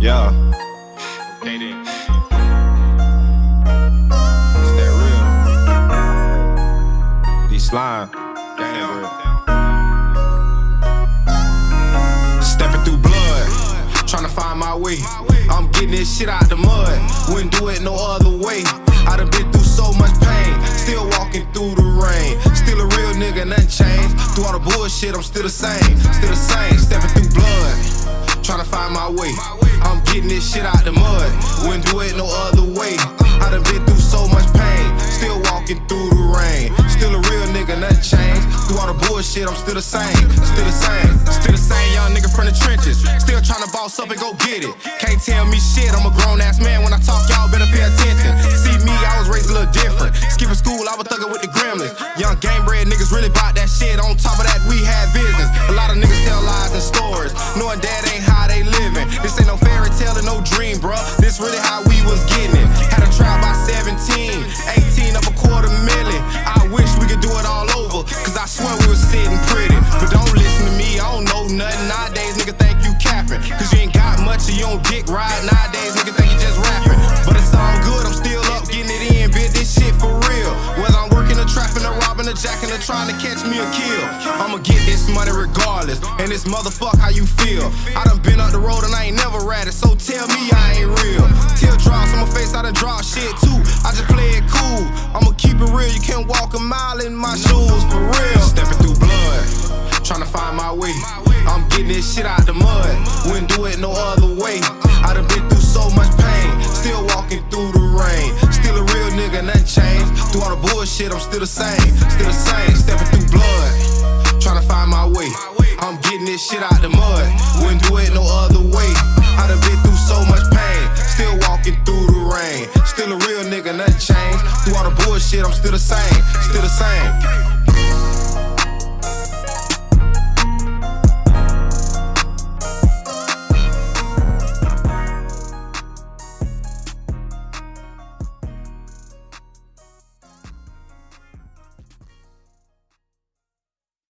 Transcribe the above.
Yeah. Okay then. It's that real. These slime. Damn real. Stepping through blood, tryna find my way. I'm getting this shit out the mud. Wouldn't do it no other way. I done been through so much pain, still walking through the rain. Still a real nigga, nothing changed. Through all the bullshit, I'm still the same. Still the same, stepping through blood, tryna find my way. I'm getting this shit out the mud. Wouldn't do it no other way. I done been through so much pain, still walking through the rain. Still a real nigga, nothing changed. Through all the bullshit, I'm still the same. Still the same, still the same young nigga from the trenches. Still tryna boss up and go get it. Can't tell me shit, I'm a grown ass man. When I talk, y'all better pay attention. See me, I was raised a little different. Skipping school, I was thugging with the gremlins. Young game bred niggas really bout that shit. On top of that, we had business. A lot of niggas tell lies and stories, knowing that ain't how they living. This ain't no fairy tale and no dream, bruh. This really how we was getting it. Had a trial by 17, 18 up $250,000. I wish we could do it all over, cause I swear we was sitting pretty. But don't listen to me, I don't know nothing. Nowadays, nigga think you capping, cause you ain't got much and you don't dick ride. Nowadays, nigga think you just rapping. But it's all good, I'm still up getting it in, bitch, this shit for real. Whether I'm working or trapping or robbing or jacking or trying to catch me a kill, I'ma get this money regardless. And this motherfucker, how you feel? I done been up the road and I ain't never ratted, so tell me I ain't real. Teardrops on my face, I done drop shit too. I just play it cool, I'ma keep it real. You can't walk a mile in my shoes, for real. Stepping through blood, tryna find my way. I'm getting this shit out the mud. Wouldn't do it no other way. I done been through so much pain, still walking through the rain. Still a real nigga, nothing changed. Through all the bullshit, I'm still the same. Still the same, stepping through blood, tryna find my way. I'm getting this shit out the mud. Wouldn't do it no other way. I done been through so much pain, still walking through the rain. Still a real nigga, nothing changed. Through all the bullshit, I'm still the same. Still the same.